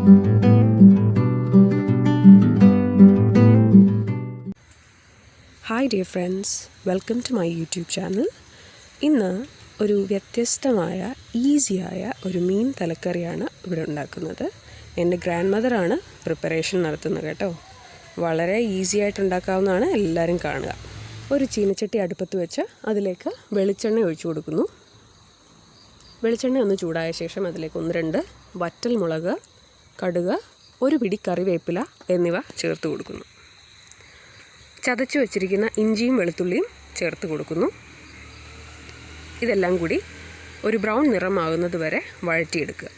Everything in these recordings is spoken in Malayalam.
Hi dear friends, welcome to my YouTube channel. ഇന്ന് ഒരു വ്യത്യസ്തമായ ഈസിയായ ഒരു മീൻ തലക്കറിയാണ് ഇവിടെ ഉണ്ടാക്കുന്നത്. എൻ്റെ ഗ്രാൻഡ് മദറാണ് പ്രിപ്പറേഷൻ നടത്തുന്നത് കേട്ടോ. വളരെ ഈസി ആയിട്ട് ഉണ്ടാക്കാവുന്നതാണ്, എല്ലാവരും കാണുക. ഒരു ചീനച്ചട്ടി അടുപ്പത്ത് വെച്ച് അതിലേക്ക് വെളിച്ചെണ്ണ ഒഴിച്ചു കൊടുക്കുന്നു. വെളിച്ചെണ്ണ ഒന്ന് ചൂടായ ശേഷം അതിലേക്ക് 1-2 വറ്റൽ മുളക്, കടുക്, ഒരു പിടി കറിവേപ്പില എന്നിവ ചേർത്ത് കൊടുക്കുന്നു. ചതച്ചു വച്ചിരിക്കുന്ന ഇഞ്ചിയും വെളുത്തുള്ളിയും ചേർത്ത് കൊടുക്കുന്നു. ഇതെല്ലാം കൂടി ഒരു ബ്രൗൺ നിറമാകുന്നത് വരെ വഴറ്റിയെടുക്കുക.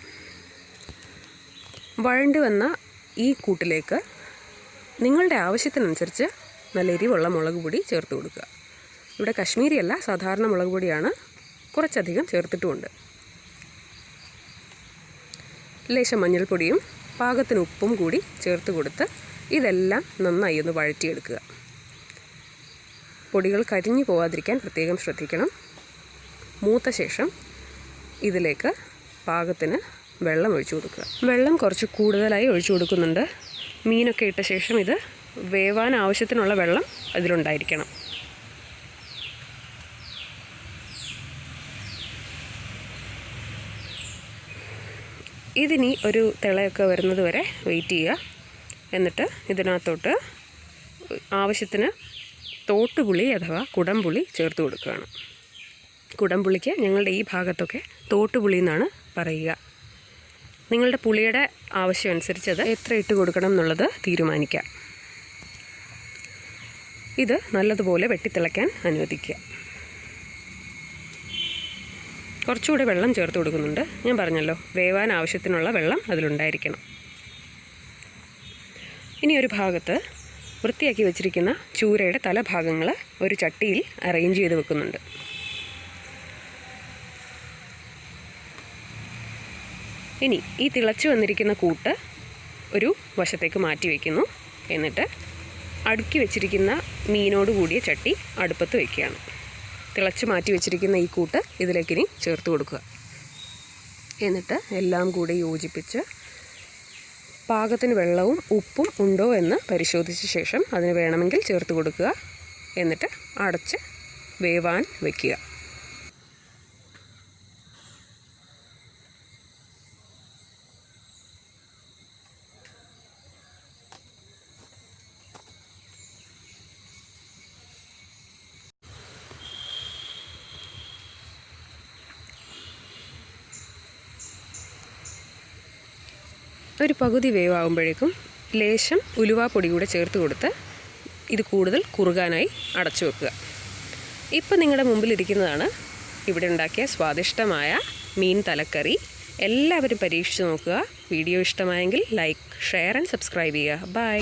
വഴണ്ടി വന്ന ഈ കൂട്ടിലേക്ക് നിങ്ങളുടെ ആവശ്യത്തിനനുസരിച്ച് നല്ല എരിവുള്ള മുളക് പൊടി ചേർത്ത് കൊടുക്കുക. ഇവിടെ കശ്മീരി അല്ല, സാധാരണ മുളക് പൊടിയാണ്, കുറച്ചധികം ചേർത്തിട്ടുമുണ്ട്. ലേശം മഞ്ഞൾപ്പൊടിയും പാകത്തിന് ഉപ്പും കൂടി ചേർത്ത് കൊടുത്ത് ഇതെല്ലാം നന്നായി ഒന്ന് വഴറ്റിയെടുക്കുക. പൊടികൾ കരിഞ്ഞു പോകാതിരിക്കാൻ പ്രത്യേകം ശ്രദ്ധിക്കണം. മൂത്ത ശേഷം ഇതിലേക്ക് പാകത്തിന് വെള്ളം ഒഴിച്ചു കൊടുക്കുക. വെള്ളം കുറച്ച് കൂടുതലായി ഒഴിച്ചു കൊടുക്കുന്നുണ്ട്. മീനൊക്കെ ഇട്ട ശേഷം ഇത് വേവാൻ ആവശ്യത്തിനുള്ള വെള്ളം അതിലുണ്ടായിരിക്കണം. ഇതിനി ഒരു തിളയൊക്കെ വരുന്നത് വരെ വെയിറ്റ് ചെയ്യുക. എന്നിട്ട് ഇതിനകത്തോട്ട് ആവശ്യത്തിന് തോട്ടുപുളി അഥവാ കുടംപുളി ചേർത്ത് കൊടുക്കുകയാണ്. കുടംപുളിക്ക് ഞങ്ങളുടെ ഈ ഭാഗത്തൊക്കെ തോട്ടുപുളി എന്നാണ് പറയുക. നിങ്ങളുടെ പുളിയുടെ ആവശ്യം അനുസരിച്ച് അത് എത്ര ഇട്ട് കൊടുക്കണം എന്നുള്ളത് തീരുമാനിക്കാം. ഇത് നല്ലതുപോലെ വെട്ടിത്തിളയ്ക്കാൻ അനുവദിക്കുക. കുറച്ചുകൂടെ വെള്ളം ചേർത്ത് കൊടുക്കുന്നുണ്ട്. ഞാൻ പറഞ്ഞല്ലോ, വേവാൻ ആവശ്യത്തിനുള്ള വെള്ളം അതിലുണ്ടായിരിക്കണം. ഇനി ഒരു ഭാഗത്ത് വൃത്തിയാക്കി വെച്ചിരിക്കുന്ന ചൂരയുടെ തലഭാഗങ്ങൾ ഒരു ചട്ടിയിൽ അറേഞ്ച് ചെയ്ത് വെക്കുന്നുണ്ട്. ഇനി ഈ തിളച്ചു വന്നിരിക്കുന്ന കൂട്ട് ഒരു വശത്തേക്ക് മാറ്റി വയ്ക്കുന്നു. എന്നിട്ട് അടുക്കി വെച്ചിരിക്കുന്ന മീനോട് കൂടിയ ചട്ടി അടുപ്പത്ത് വയ്ക്കുകയാണ്. തിളച്ച് മാറ്റി വെച്ചിരിക്കുന്ന ഈ കൂട്ട് ഇതിലേക്കിനി ചേർത്ത് കൊടുക്കുക. എന്നിട്ട് എല്ലാം കൂടി യോജിപ്പിച്ച് പാകത്തിന് വെള്ളവും ഉപ്പും ഉണ്ടോ എന്ന് പരിശോധിച്ച ശേഷം അതിന് വേണമെങ്കിൽ ചേർത്ത് കൊടുക്കുക. എന്നിട്ട് അടച്ച് വേവാൻ വയ്ക്കുക. ഒരു പകുതി വേവാകുമ്പോഴേക്കും ലേശം ഉലുവാപ്പൊടി കൂടെ ചേർത്ത് കൊടുത്ത് ഇത് കൂടുതൽ കുറുകാനായി അടച്ചു വെക്കുക. ഇപ്പം നിങ്ങളുടെ മുമ്പിലിരിക്കുന്നതാണ് ഇവിടെ ഉണ്ടാക്കിയ സ്വാദിഷ്ടമായ മീൻ തലക്കറി. എല്ലാവരും പരീക്ഷിച്ച് നോക്കുക. വീഡിയോ ഇഷ്ടമായെങ്കിൽ ലൈക്ക്, ഷെയർ ആൻഡ് സബ്സ്ക്രൈബ് ചെയ്യുക. ബൈ.